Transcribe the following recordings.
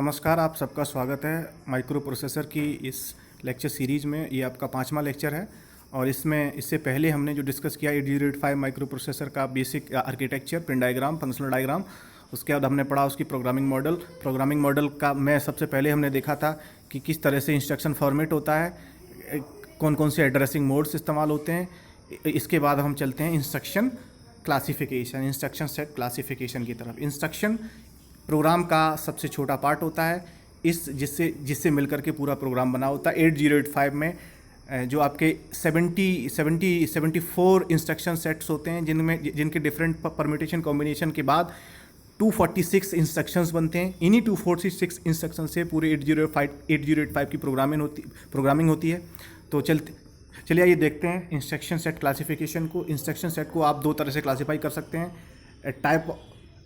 नमस्कार, आप सबका स्वागत है माइक्रो प्रोसेसर की इस लेक्चर सीरीज़ में। ये आपका 5वां लेक्चर है और इससे पहले हमने जो डिस्कस किया 8085 माइक्रो प्रोसेसर का basic architecture, pin diagram, functional diagram. उसके बाद हमने पढ़ा उसकी प्रोग्रामिंग मॉडल का में सबसे पहले हमने देखा था कि किस तरह से इंस्ट्रक्शन फॉर्मेट होता है, कौन कौन से एड्रेसिंग मोड्स इस्तेमाल होते हैं। इसके बाद हम चलते हैं इंस्ट्रक्शन सेट क्लासिफिकेशन की तरफ। इंस्ट्रक्शन प्रोग्राम का सबसे छोटा पार्ट होता है, जिससे मिलकर के पूरा प्रोग्राम बना होता है। 8085 में जो आपके 74 इंस्ट्रक्शन सेट्स होते हैं, जिनके डिफरेंट परम्यूटेशन कॉम्बिनेशन के बाद 246 इंस्ट्रक्शंस बनते हैं। इन्हीं 246 इंस्ट्रक्शन से पूरे 8085 की प्रोग्रामिंग होती है। तो चलिए ये देखते हैं इंस्ट्रक्शन सेट क्लासिफिकेशन को। इंस्ट्रक्शन सेट को आप दो तरह से क्लासीफाई कर सकते हैं, टाइप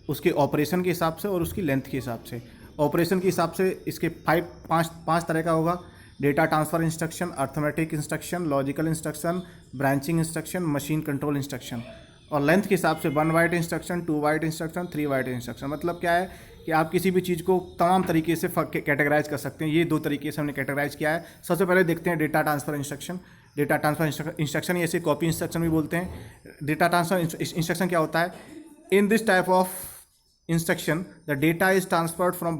उसके ऑपरेशन के हिसाब से और उसकी लेंथ के हिसाब से। ऑपरेशन के हिसाब से इसके पाँच तरह का होगा: data transfer instruction, arithmetic instruction, logical instruction, branching instruction, machine control instruction. और लेंथ के हिसाब से 1 byte instruction, 2 byte instruction, 3 byte instruction. मतलब क्या है कि आप किसी भी चीज़ को तमाम तरीके से कैटेगराइज कर सकते हैं। ये दो तरीके से हमने कैटेगराइज किया है। सबसे पहले देखते हैं data transfer instruction. Data transfer instruction ऐसे कॉपी इंस्ट्रक्शन भी बोलते हैं। डेटा ट्रांसफ़र इंस्ट्रक्शन क्या होता है? In this type of instruction the data is transferred from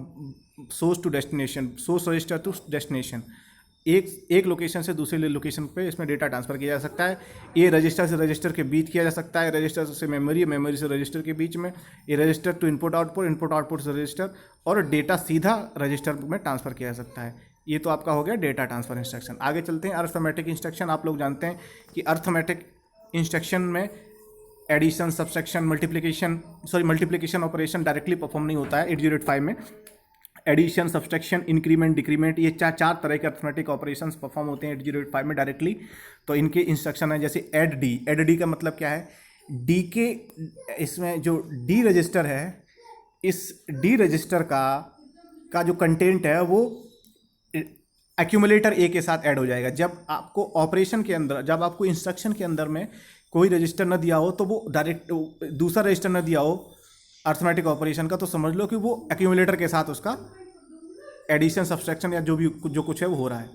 source to destination, source register to destination। एक लोकेशन से दूसरे लोकेशन पे इसमें डेटा ट्रांसफ़र किया जा सकता है। ये रजिस्टर से रजिस्टर के बीच किया जा सकता है, रजिस्टर से मेमोरी, मेमोरी से रजिस्टर के बीच में, ये register to input output, input output से रजिस्टर, और डेटा सीधा रजिस्टर में ट्रांसफ़र किया जा सकता है। ये तो आपका हो गया डेटा ट्रांसफ़र इंस्ट्रक्शन। आगे चलते हैं अर्थमेटिक इंस्ट्रक्शन। आप लोग जानते हैं कि अर्थमेटिक इंस्ट्रक्शन में addition, subtraction, multiplication operation directly perform नहीं होता है। 8085 में एडिशन, सब्सट्रैक्शन, इंक्रीमेंट, डिक्रीमेंट, ये चार तरह के अर्थमेटिक ऑपरेशंस परफॉर्म होते हैं 8085 में डायरेक्टली। तो इनके इंस्ट्रक्शन है जैसे ऐड डी। ऐड डी का मतलब क्या है? डी के इसमें जो डी रजिस्टर है, इस डी रजिस्टर का जो कंटेंट है वो एक्यूमुलेटर ए के साथ ऐड हो जाएगा। जब आपको ऑपरेशन के अंदर, जब आपको इंस्ट्रक्शन के अंदर में कोई रजिस्टर न दिया हो, तो वो डायरेक्ट दूसरा रजिस्टर न दिया हो अर्थमेटिक ऑपरेशन का, तो समझ लो कि वो एक्यूमुलेटर के साथ उसका एडिशन, सब्सट्रैक्शन या जो कुछ है वो हो रहा है।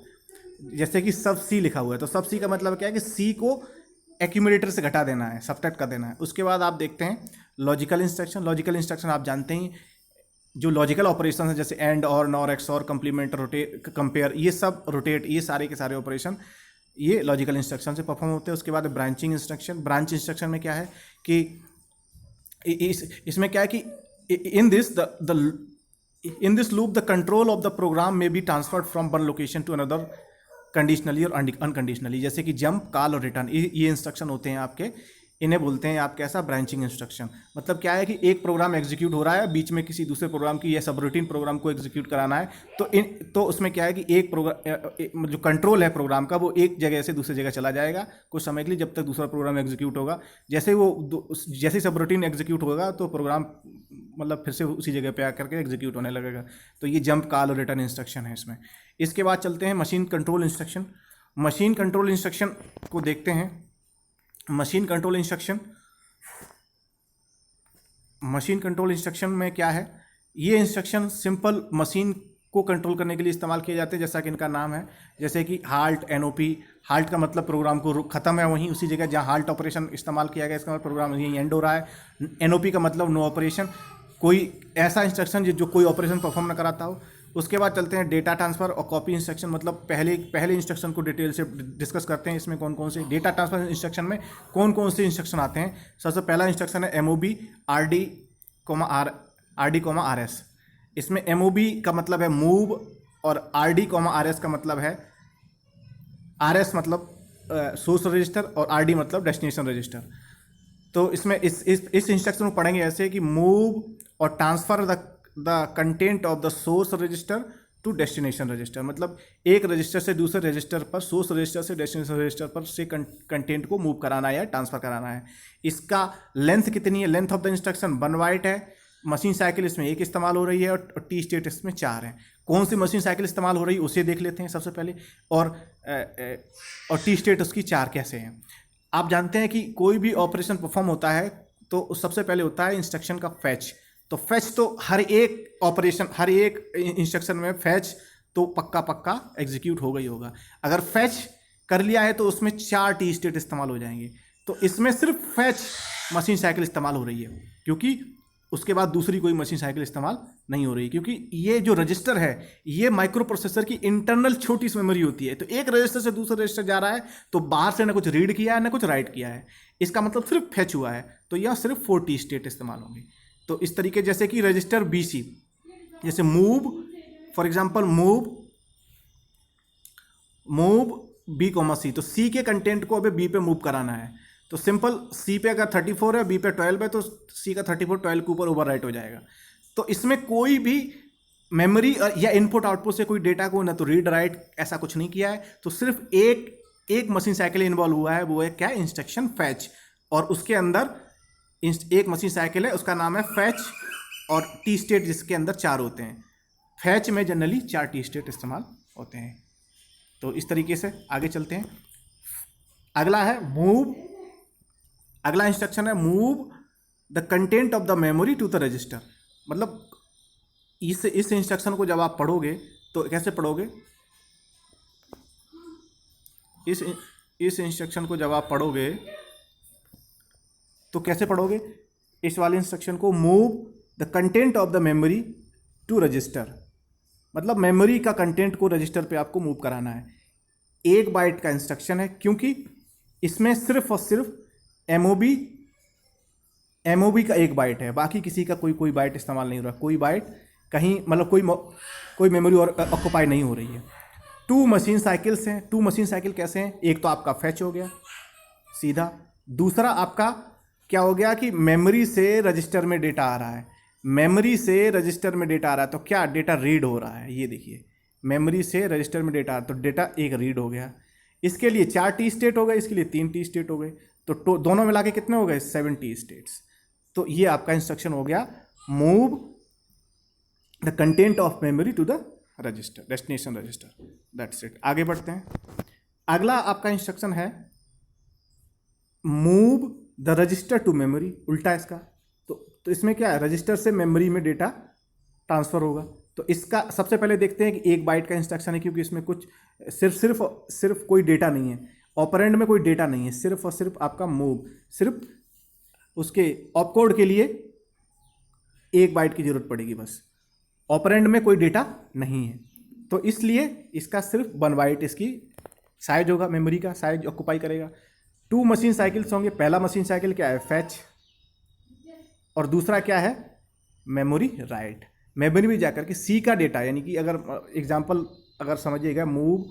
जैसे कि सब सी लिखा हुआ है, तो सब सी का मतलब क्या है कि सी को एक्यूमुलेटर से घटा देना है, सब्ट्रैक्ट कर देना है। उसके बाद आप देखते हैं लॉजिकल इंस्ट्रक्शन। लॉजिकल इंस्ट्रक्शन आप जानते हैं, जो लॉजिकल ऑपरेशन है जैसे एंड, और, nor, XOR, complement, rotate, compare, ये सब रोटेट, ये सारे के सारे ऑपरेशन ये लॉजिकल इंस्ट्रक्शन से परफॉर्म होते हैं। उसके बाद ब्रांचिंग इंस्ट्रक्शन। ब्रांच इंस्ट्रक्शन में क्या है कि इसमें क्या है कि in this loop the control of the program में be transferred from one location to another conditionally और अनकंडीशनली। जैसे कि जंप, कॉल और रिटर्न, ये इंस्ट्रक्शन होते हैं आपके। इन्हें बोलते हैं आप कैसा? Branching instruction. मतलब क्या है कि एक प्रोग्राम एग्जीक्यूट हो रहा है, बीच में किसी दूसरे प्रोग्राम की या सबरूटीन प्रोग्राम को एग्जीक्यूट कराना है, तो उसमें क्या है कि एक प्रोग्राम जो कंट्रोल है प्रोग्राम का, वो एक जगह से दूसरी जगह चला जाएगा कुछ समय के लिए, जब तक दूसरा प्रोग्राम एग्जीक्यूट होगा। जैसे सबरूटीन एग्जीक्यूट होगा तो प्रोग्राम मतलब फिर से उसी जगह पे आकर के एग्जीक्यूट होने लगेगा। तो ये जंप, कॉल और रिटर्न इंस्ट्रक्शन है इसमें। इसके बाद चलते हैं machine control instruction. Machine control instruction को देखते हैं। मशीन कंट्रोल इंस्ट्रक्शन में क्या है? ये इंस्ट्रक्शन सिंपल मशीन को कंट्रोल करने के लिए इस्तेमाल किए जाते हैं, जैसा कि इनका नाम है। जैसे कि हाल्ट, एनओपी। हाल्ट का मतलब प्रोग्राम को ख़त्म है वहीं उसी जगह जहाँ हाल्ट ऑपरेशन इस्तेमाल किया गया, इसका मतलब प्रोग्राम यहीं एंड हो रहा है। एनओपी का मतलब नो ऑपरेशन, कोई ऐसा इंस्ट्रक्शन जो कोई ऑपरेशन परफॉर्म न कराता हो। उसके बाद चलते हैं डेटा ट्रांसफ़र और कॉपी इंस्ट्रक्शन। मतलब पहले इंस्ट्रक्शन को डिटेल से डिस्कस करते हैं। इसमें कौन कौन से डेटा ट्रांसफ़र इंस्ट्रक्शन में कौन कौन से इंस्ट्रक्शन आते हैं। सबसे पहला इंस्ट्रक्शन है MOV RD, RS। इसमें MOV का मतलब है मूव, और RD, RS का मतलब है, RS मतलब सोर्स रजिस्टर, और RD मतलब डेस्टिनेशन रजिस्टर। तो इसमें इस इंस्ट्रक्शन को पढ़ेंगे ऐसे कि मूव और transfer the content of the source register to destination register. मतलब एक रजिस्टर से दूसरे रजिस्टर पर, सोर्स रजिस्टर से डेस्टिनेशन रजिस्टर पर से कंटेंट को मूव कराना है या ट्रांसफ़र कराना है। इसका लेंथ कितनी है? Length of the instruction 1 byte है। मशीन साइकिल इसमें 1 इस्तेमाल हो रही है, और टी स्टेट इसमें 4 है। कौन सी मशीन साइकिल इस्तेमाल हो रही है उसे देख लेते हैं सबसे पहले, और टी स्टेट उसकी 4 कैसे हैं। आप जानते हैं कि कोई भी ऑपरेशन परफॉर्म होता है तो सबसे पहले होता है इंस्ट्रक्शन का फैच। तो फैच तो हर एक ऑपरेशन, हर एक इंस्ट्रक्शन में फैच तो पक्का पक्का एग्जीक्यूट होगा ही होगा। अगर फैच कर लिया है तो उसमें 4 टी स्टेट इस्तेमाल हो जाएंगे। तो इसमें सिर्फ फैच मशीन साइकिल इस्तेमाल हो रही है, क्योंकि उसके बाद दूसरी कोई मशीन साइकिल इस्तेमाल नहीं हो रही, क्योंकि ये जो रजिस्टर है ये माइक्रो प्रोसेसर की इंटरनल छोटी सी मेमोरी होती है। तो एक रजिस्टर से दूसरे रजिस्टर जा रहा है तो बाहर से ना कुछ रीड किया है ना कुछ राइट किया है, इसका मतलब सिर्फ फैच हुआ है। तो यह सिर्फ 4 टी स्टेट इस्तेमाल होंगे। तो इस तरीके जैसे कि रजिस्टर BC, जैसे move, for example move B, तो C के कंटेंट को अभी B पे मूव कराना है। तो सिंपल C पे अगर 34 है, B पे 12 है, तो C का 34 12 के ऊपर ओवर राइट हो जाएगा। तो इसमें कोई भी मेमोरी या इनपुट आउटपुट से कोई डेटा को ना तो रीड राइट ऐसा कुछ नहीं किया है। तो सिर्फ एक मशीन साइकिल इन्वॉल्व हुआ है, वो है क्या, इंस्ट्रक्शन फैच। और उसके अंदर एक मशीन साइकिल है, उसका नाम है फैच, और टी स्टेट जिसके अंदर 4 होते हैं। फैच में जनरली 4 टी स्टेट इस्तेमाल होते हैं। तो इस तरीके से आगे चलते हैं। अगला है मूव। अगला इंस्ट्रक्शन है move the content of the memory to the register. मतलब इस इंस्ट्रक्शन को जब आप पढ़ोगे तो कैसे पढ़ोगे, इस इंस्ट्रक्शन को जब आप पढ़ोगे तो कैसे पढ़ोगे, इस वाले इंस्ट्रक्शन को, move the content of the memory to register. मतलब मेमोरी का कंटेंट को रजिस्टर पे आपको मूव कराना है। 1 बाइट का इंस्ट्रक्शन है, क्योंकि इसमें सिर्फ और सिर्फ एमओबी का 1 बाइट है, बाकी किसी का कोई बाइट इस्तेमाल नहीं हो रहा। कोई बाइट कहीं मतलब कोई मेमोरी और ऑक्यूपाई नहीं हो रही है। 2 मशीन साइकिल्स हैं। 2 मशीन साइकिल कैसे हैं, एक तो आपका फैच हो गया सीधा, दूसरा आपका क्या हो गया कि मेमोरी से रजिस्टर में डेटा आ रहा है। मेमोरी से रजिस्टर में डेटा आ रहा है तो क्या डेटा रीड हो रहा है, ये देखिए, मेमोरी से रजिस्टर में डेटा आ रहा है तो डेटा एक रीड हो गया। इसके लिए 4 टी स्टेट हो गए, इसके लिए 3 टी स्टेट हो गए, तो दोनों मिला के कितने हो गए, 7 टी स्टेट्स। तो ये आपका इंस्ट्रक्शन हो गया move the content of memory to the register, destination register, that's it. आगे बढ़ते हैं। अगला आपका इंस्ट्रक्शन है move the register to memory, उल्टा इसका। तो इसमें क्या है, रजिस्टर से मेमोरी में डेटा ट्रांसफर होगा। तो इसका सबसे पहले देखते हैं कि 1 बाइट का इंस्ट्रक्शन है, क्योंकि इसमें कुछ सिर्फ कोई डेटा नहीं है, ऑपरेंड में कोई डेटा नहीं है, सिर्फ और सिर्फ आपका मूव, सिर्फ उसके ऑपकोड के लिए 1 बाइट की जरूरत पड़ेगी बस, ऑपरेंड में कोई डेटा नहीं है। तो इसलिए इसका सिर्फ 1 बाइट इसकी साइज होगा, मेमोरी का साइज ऑक्यूपाई करेगा। 2 मशीन साइकिल्स होंगे। पहला मशीन साइकिल क्या है, फैच, और दूसरा क्या है, मेमोरी राइट। मेमोरी में जाकर के सी का डेटा, यानी कि अगर एग्जांपल अगर समझिएगा, मूव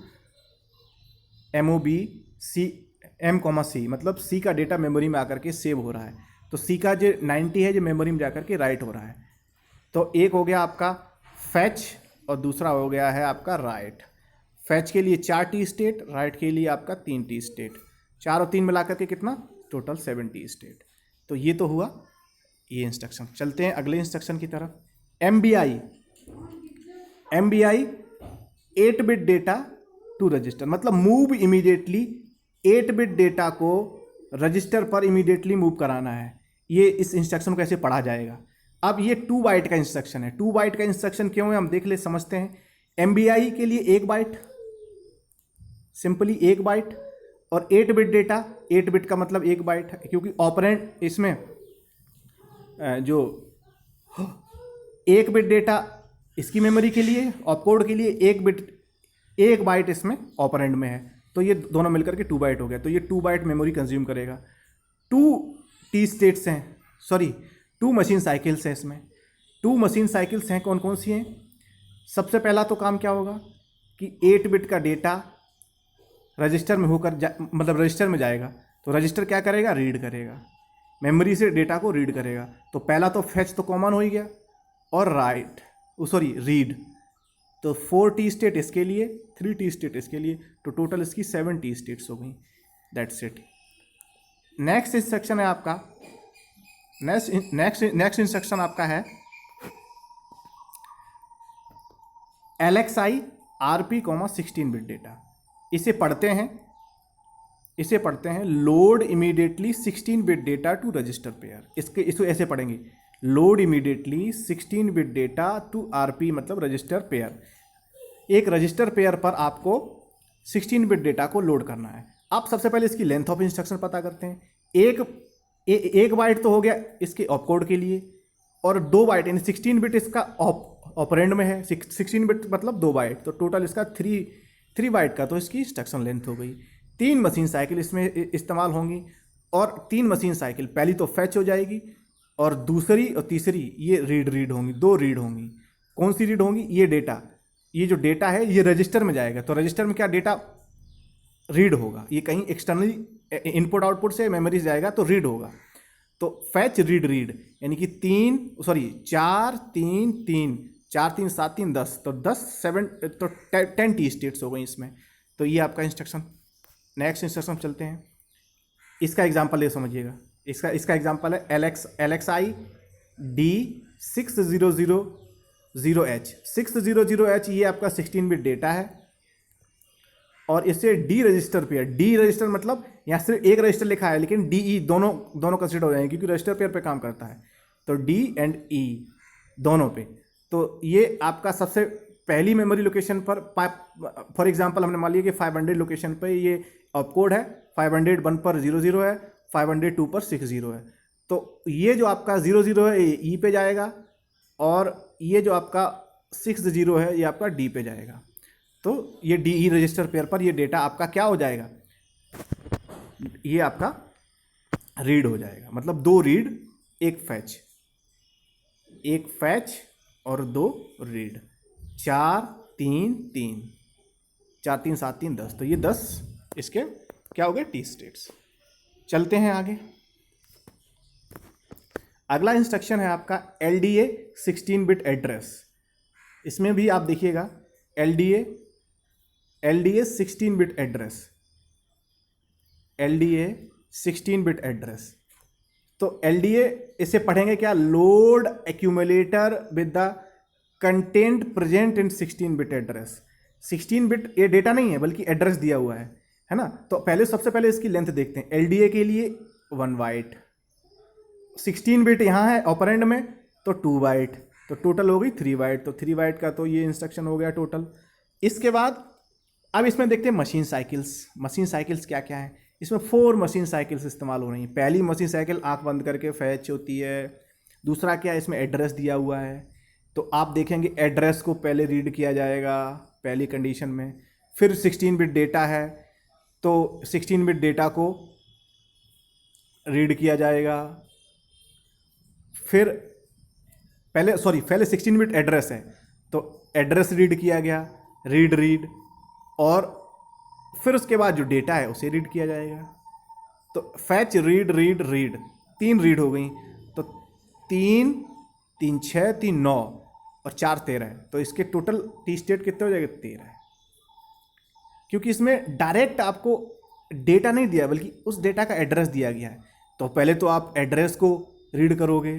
M,C, मतलब सी का डेटा मेमोरी में आकर के सेव हो रहा है, तो सी का जो 90 है जो मेमोरी में जाकर के राइट हो रहा है। तो एक हो गया आपका फैच और दूसरा हो गया है आपका राइट। फैच के लिए 4 टी स्टेट, राइट के लिए आपका 3 टी स्टेट, 4 और 3 मिलाकर के कितना, टोटल 7 टी स्टेट। तो ये तो हुआ ये इंस्ट्रक्शन। चलते हैं अगले इंस्ट्रक्शन की तरफ। MBI 8 bit data to register, मतलब मूव इमीडिएटली 8 बिट डेटा को रजिस्टर पर इमीडिएटली मूव कराना है। ये इस इंस्ट्रक्शन को कैसे पढ़ा जाएगा। अब ये 2 बाइट का इंस्ट्रक्शन है। 2 बाइट का इंस्ट्रक्शन क्यों है, हम देख ले, समझते हैं। MBI के लिए 1 बाइट, सिंपली 1 बाइट, और 8 बिट डेटा, 8 बिट का मतलब 1 बाइट है, क्योंकि ऑपरेंड इसमें जो 1 बिट डेटा इसकी मेमोरी के लिए, ऑपकोड के लिए 1 बाइट इसमें ऑपरेंड में है, तो ये दोनों मिलकर के 2 बाइट हो गया। तो ये 2 बाइट मेमोरी कंज्यूम करेगा। 2 टी स्टेट्स हैं, 2 मशीन साइकिल्स हैं इसमें। 2 मशीन साइकिल्स हैं, कौन कौन सी हैं। सबसे पहला तो काम क्या होगा कि 8 बिट का डेटा रजिस्टर में होकर मतलब रजिस्टर में जाएगा, तो रजिस्टर क्या करेगा, रीड करेगा, मेमोरी से डेटा को रीड करेगा। तो पहला तो फैच तो कॉमन हो ही गया, और रीड। तो 4 टी स्टेट इसके लिए, 3 टी स्टेट इसके लिए, तो टोटल इसकी 7 टी स्टेट्स हो गई। That's it. नेक्स्ट इंस्ट्रक्शन है आपका, नेक्स्ट इंस्ट्रक्शन आपका है LXI RP, 16 बिट डेटा। इसे पढ़ते हैं load immediately 16 bit data to register pair. इसको ऐसे पढ़ेंगे, load immediately 16 bit data to RP मतलब रजिस्टर पेयर। एक रजिस्टर पेयर पर आपको 16 बिट डेटा को लोड करना है। आप सबसे पहले इसकी लेंथ ऑफ इंस्ट्रक्शन पता करते हैं। एक बाइट तो हो गया इसके ऑपकोड के लिए, और 2 बाइट यानी 16 बिट इसका ऑपरेंड में है। 16 बिट मतलब 2 बाइट, तो टोटल इसका 3 बाइट का तो इसकी इंस्ट्रक्शन लेंथ हो गई। 3 मशीन साइकिल इसमें इस्तेमाल होंगी, और 3 मशीन साइकिल, पहली तो फैच हो जाएगी और दूसरी और तीसरी ये रीड होंगी, 2 रीड होंगी। कौन सी रीड होंगी? ये डेटा, ये जो डेटा है ये रजिस्टर में जाएगा, तो रजिस्टर में क्या डेटा रीड होगा, ये कहीं एक्सटर्नली इनपुट आउटपुट से मेमोरी जाएगा तो रीड होगा। तो फैच रीड यानी कि 4 3 3 4 3 7 3 10, तो 10 टी स्टेट्स हो गई इसमें। तो ये आपका इंस्ट्रक्शन। नेक्स्ट इंस्ट्रक्शन चलते हैं। इसका एग्जांपल ये समझिएगा। इसका एग्जांपल है LXI D6000H। 600H ये आपका 16 बिट डेटा है, और इससे D register pair, D register मतलब यहाँ सिर्फ एक रजिस्टर लिखा है लेकिन DE दोनों कंसिडर हो जाएंगे क्योंकि रजिस्टर पेयर पे काम करता है, तो D एंड E दोनों पे। तो ये आपका सबसे पहली मेमोरी लोकेशन पर, फॉर एग्जांपल हमने मान लिया कि 500 लोकेशन पर ये ऑपकोड है, 501 पर 00 है, 502 पर 60 है। तो ये जो आपका 00 है ये E पे जाएगा, और ये जो आपका 60 है ये आपका D पे जाएगा। तो ये DE रजिस्टर पेयर पर ये डेटा आपका क्या हो जाएगा, ये आपका रीड हो जाएगा। मतलब 2 रीड, एक फैच और 2 रीड। 4 3 3 4 3 7 3 10, तो ये 10 इसके क्या हो गए? T states. चलते हैं आगे। अगला इंस्ट्रक्शन है आपका LDA 16 बिट एड्रेस। इसमें भी आप देखिएगा LDA 16 bit address, LDA 16 bit address. तो LDA इसे पढ़ेंगे क्या? Load accumulator with the content present in 16 bit address. 16 bit ये डेटा नहीं है बल्कि एड्रेस दिया हुआ है ना। तो सबसे पहले इसकी लेंथ देखते हैं। LDA के लिए 1 बाइट, 16 बिट यहाँ है ऑपरेंड में तो 2 बाइट, तो टोटल हो गई 3 बाइट। तो 3 बाइट का तो ये इंस्ट्रक्शन हो गया टोटल। इसके बाद अब इसमें देखते हैं मशीन साइकिल्स क्या क्या है। इसमें 4 मशीन साइकिल्स इस्तेमाल हो रही हैं। पहली मशीन साइकिल आंख बंद करके फैच होती है। दूसरा क्या है, इसमें एड्रेस दिया हुआ है, तो आप देखेंगे एड्रेस को पहले रीड किया जाएगा पहली कंडीशन में। फिर 16 बिट डेटा है तो 16 बिट डेटा को रीड किया जाएगा। फिर पहले 16 बिट एड्रेस है तो एड्रेस रीड किया गया, रीड, और फिर उसके बाद जो डेटा है उसे रीड किया जाएगा। तो फैच रीड 3 रीड हो गई। तो 3 3 6 3 9 और 4 13 है। तो इसके टोटल टी स्टेट कितने हो जाएंगे? 13 है। क्योंकि इसमें डायरेक्ट आपको डेटा नहीं दिया बल्कि उस डेटा का एड्रेस दिया गया है। तो पहले तो आप एड्रेस को रीड करोगे,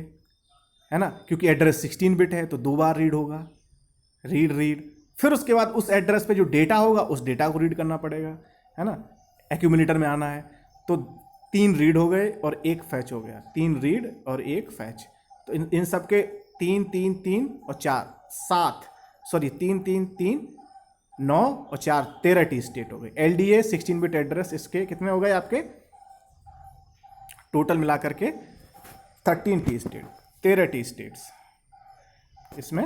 है ना, क्योंकि एड्रेस 16 बिट है तो 2 बार रीड होगा, रीड। फिर उसके बाद उस एड्रेस पे जो डेटा होगा उस डेटा को रीड करना पड़ेगा, है ना, एक्यूमुलेटर में आना है। तो 3 रीड हो गए और 1 फैच हो गया, 3 रीड और 1 फैच। तो इन सब के 3 3 3 और 4 7 3 3 3 9 और 4 13 टी स्टेट हो गए। LDA 16 बिट एड्रेस इसके कितने हो गए आपके? टोटल मिला करके 13 टी स्टेट, 13 टी स्टेट्स इसमें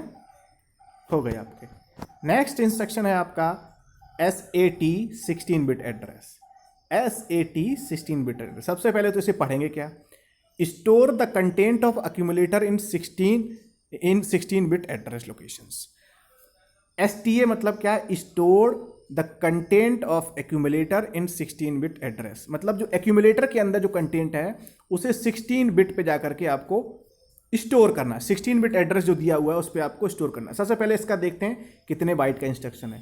हो गए आपके। नेक्स्ट इंस्ट्रक्शन है आपका SAT 16 bit address. SAT 16 bit address, सबसे पहले तो इसे पढ़ेंगे क्या? Store the content of accumulator in 16 bit address locations. STA मतलब क्या है? Store the content of accumulator in 16 bit address. मतलब जो एक्यूमुलेटर के अंदर जो कंटेंट है उसे 16 बिट पे जाकर के आपको स्टोर करना है। 16 बिट एड्रेस जो दिया हुआ है उस पर आपको स्टोर करना है। सबसे पहले इसका देखते हैं कितने बाइट का इंस्ट्रक्शन है।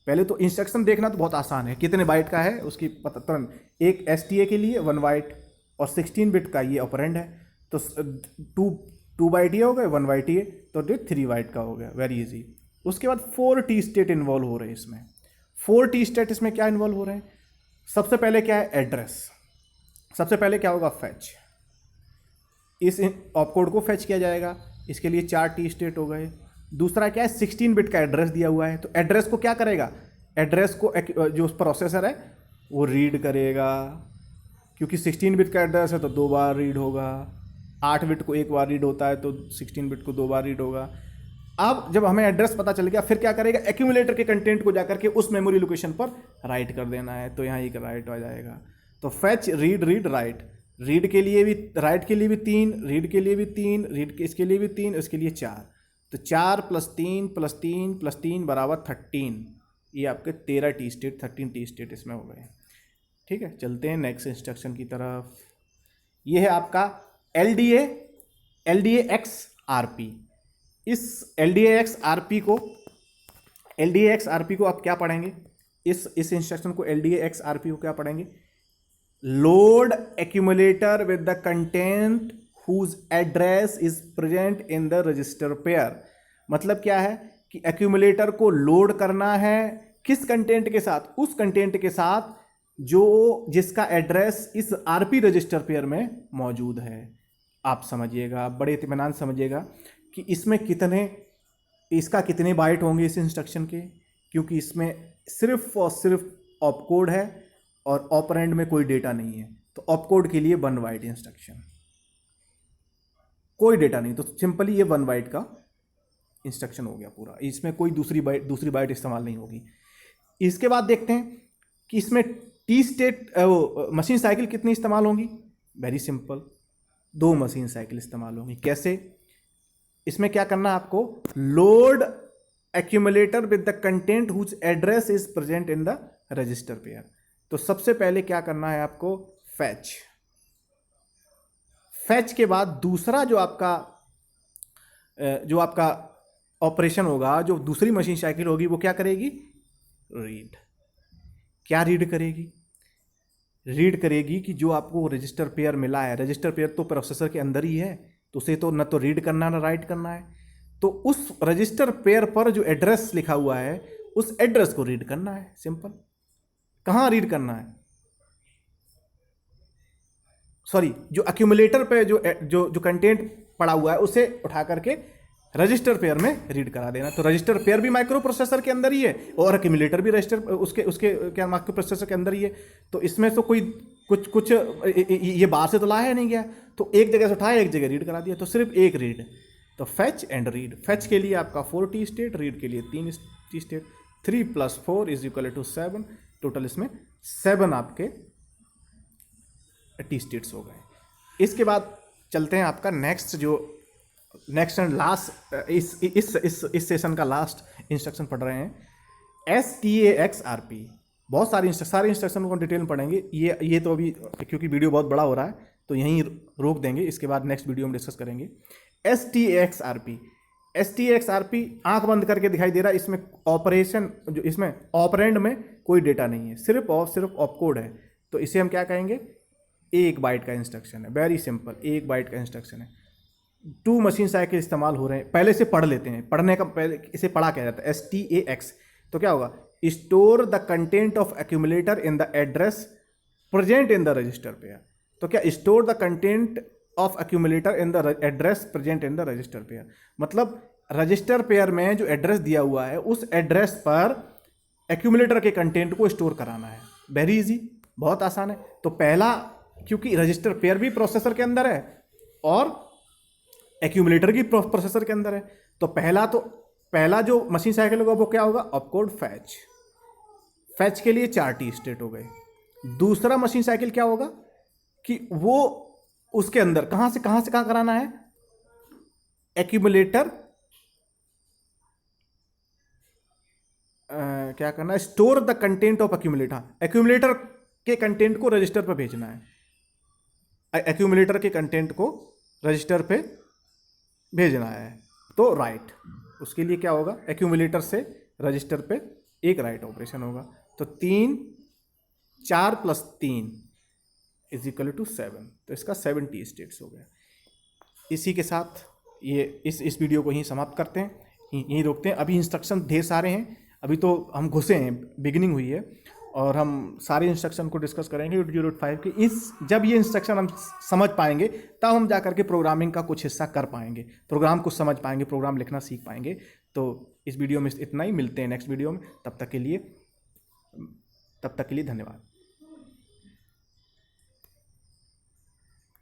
पहले तो इंस्ट्रक्शन देखना तो बहुत आसान है, कितने बाइट का है उसकी पता तुरंत। एक STA के लिए 1 बाइट और 16 बिट का ये ऑपरेंड है, तो 2 बाइट ये हो गए, 1 बाइट ये, तो 3 बाइट का हो गया, वेरी इजी। उसके बाद 4 टी स्टेट इन्वॉल्व हो रहे हैं इसमें। 4 टी स्टेट इसमें क्या इन्वॉल्व हो रहे हैं? सबसे पहले क्या है? एड्रेस। सबसे पहले क्या होगा? फैच। इस ऑपकोड को फैच किया जाएगा। इसके लिए 4 टी स्टेट हो गए। दूसरा क्या है, 16 बिट का एड्रेस दिया हुआ है, तो एड्रेस को क्या करेगा, एड्रेस को जो प्रोसेसर है वो रीड करेगा, क्योंकि 16 बिट का एड्रेस है तो 2 बार रीड होगा। 8 बिट को 1 बार रीड होता है तो 16 बिट को 2 बार रीड होगा। अब जब हमें एड्रेस पता चल गया, फिर क्या करेगा, एक्यूमुलेटर के कंटेंट को जाकर के उस मेमोरी लोकेशन पर राइट कर देना है, तो यहाँ एक राइट आ जाएगा। तो fetch, read, read, right, read के लिए भी, राइट के लिए भी 3, रीड के लिए भी 3, रीड इसके लिए भी 3, इसके लिए 4, तो 4 + 3 + 3 + 3 = 13। ये आपके 13 टी स्टेट, 13 टी स्टेट इसमें हो गए। ठीक है, चलते हैं नेक्स्ट इंस्ट्रक्शन की तरफ। ये है आपका LDA XRP। इस LDA XRP को आप क्या पढ़ेंगे, इस इंस्ट्रक्शन को LDA XRP को क्या पढ़ेंगे, load accumulator with the content whose address is present in the register pair. मतलब क्या है कि एक्यूमुलेटर को लोड करना है किस कंटेंट के साथ, उस कंटेंट के साथ जो जिसका एड्रेस इस आरपी रजिस्टर पेयर में मौजूद है। आप समझिएगा, बड़े इत्मीनान समझिएगा कि इसमें इसका कितने बाइट होंगे इस इंस्ट्रक्शन के, क्योंकि इसमें सिर्फ और सिर्फ ऑपकोड है और ऑपरेंड में कोई डेटा नहीं है। तो ऑपकोड के लिए 1 बाइट इंस्ट्रक्शन, कोई डेटा नहीं, तो सिंपली ये 1 बाइट का इंस्ट्रक्शन हो गया पूरा। इसमें कोई दूसरी बाइट इस्तेमाल नहीं होगी। इसके बाद देखते हैं कि इसमें टी स्टेट मशीन साइकिल कितनी इस्तेमाल होंगी। वेरी सिंपल, 2 मशीन साइकिल इस्तेमाल होंगी। कैसे, इसमें क्या करना है आपको, load accumulator with the content whose address is present in the register pair. तो सबसे पहले क्या करना है आपको, फैच के बाद दूसरा जो आपका ऑपरेशन होगा, जो दूसरी मशीन साइकिल होगी, वो क्या करेगी, रीड। क्या रीड करेगी, रीड करेगी कि जो आपको रजिस्टर पेयर मिला है, रजिस्टर पेयर तो प्रोसेसर के अंदर ही है, तो उसे तो न तो रीड करना ना राइट करना है, तो उस रजिस्टर पेयर पर जो एड्रेस लिखा हुआ है उस एड्रेस को रीड करना है। सिंपल, कहाँ रीड करना है, सॉरी, जो एक्यूमुलेटर पे जो कंटेंट पड़ा हुआ है उसे उठा करके रजिस्टर पेयर में रीड करा देना। तो रजिस्टर पेयर भी माइक्रो प्रोसेसर के अंदर ही है और एक्यूमुलेटर भी रजिस्टर उसके क्या माइक्रो प्रोसेसर के अंदर ही है। तो इसमें तो कोई कुछ ये बाहर से तो लाया नहीं गया, तो एक जगह से उठाया, एक जगह रीड करा दिया, तो सिर्फ एक रीड। तो फैच एंड रीड, फैच के लिए आपका 4 टी स्टेट, रीड के लिए 3 टी स्टेट। 3 + 4 = 7, टोटल इसमें 7 आपके टी स्टेट्स हो गए। इसके बाद चलते हैं आपका नेक्स्ट एंड लास्ट, इस सेशन का लास्ट इंस्ट्रक्शन पढ़ रहे हैं, STAXRP। बहुत सारे इंस्ट्रक्शन को डिटेल में पढ़ेंगे। ये तो अभी क्योंकि वीडियो बहुत बड़ा हो रहा है तो यहीं रोक देंगे, इसके बाद नेक्स्ट वीडियो में डिस्कस करेंगे। STAXRP आंख बंद करके दिखाई दे रहा है, इसमें ऑपरेशन, जो इसमें ऑपरेंड में कोई डेटा नहीं है, सिर्फ और सिर्फ ऑपकोड है। तो इसे हम क्या कहेंगे, 1 बाइट का इंस्ट्रक्शन है। वेरी सिंपल, 1 बाइट का इंस्ट्रक्शन है। 2 मशीन साइकिल इस्तेमाल हो रहे हैं। पहले से पढ़ लेते हैं, पढ़ने का पहले इसे पढ़ा क्या जाता है, STAX। तो क्या होगा, store the content of accumulator in the address present in the register pair. तो क्या, store the content of accumulator in the address present in the register pair, मतलब रजिस्टर पेयर में जो एड्रेस दिया हुआ है उस एड्रेस पर एक्यूमुलेटर के कंटेंट को स्टोर कराना है। वेरी इजी, बहुत आसान है। तो पहला, क्योंकि रजिस्टर पेयर भी प्रोसेसर के अंदर है और एक्यूमुलेटर की प्रोसेसर के अंदर है, तो पहला जो मशीन साइकिल होगा वो क्या होगा, ऑपकोड फैच। फैच के लिए 4 टी स्टेट हो गए। दूसरा मशीन साइकिल क्या होगा कि वो उसके अंदर कहां से कहां कराना है, एक्यूमुलेटर क्या करना है, store the content of accumulator. Accumulator के कंटेंट को रजिस्टर पर भेजना है, एक्यूमुलेटर के कंटेंट को रजिस्टर पे भेजना है, तो राइट। उसके लिए क्या होगा, एक्यूमुलेटर से रजिस्टर पे एक राइट ऑपरेशन होगा। तो 4 + 3 = 7, तो इसका 7 टी स्टेट्स हो गया। इसी के साथ ये इस वीडियो को यहीं समाप्त करते हैं, यहीं रोकते हैं। अभी इंस्ट्रक्शन ढेर सारे हैं, अभी तो हम घुसे हैं, बिगिनिंग हुई है, और हम सारे इंस्ट्रक्शन को डिस्कस करेंगे 808 के। जब ये इंस्ट्रक्शन हम समझ पाएंगे तब हम जा करके प्रोग्रामिंग का कुछ हिस्सा कर पाएंगे, प्रोग्राम को समझ पाएंगे, प्रोग्राम लिखना सीख पाएंगे। तो इस वीडियो में इतना ही, मिलते हैं नेक्स्ट वीडियो में। तब तक के लिए धन्यवाद।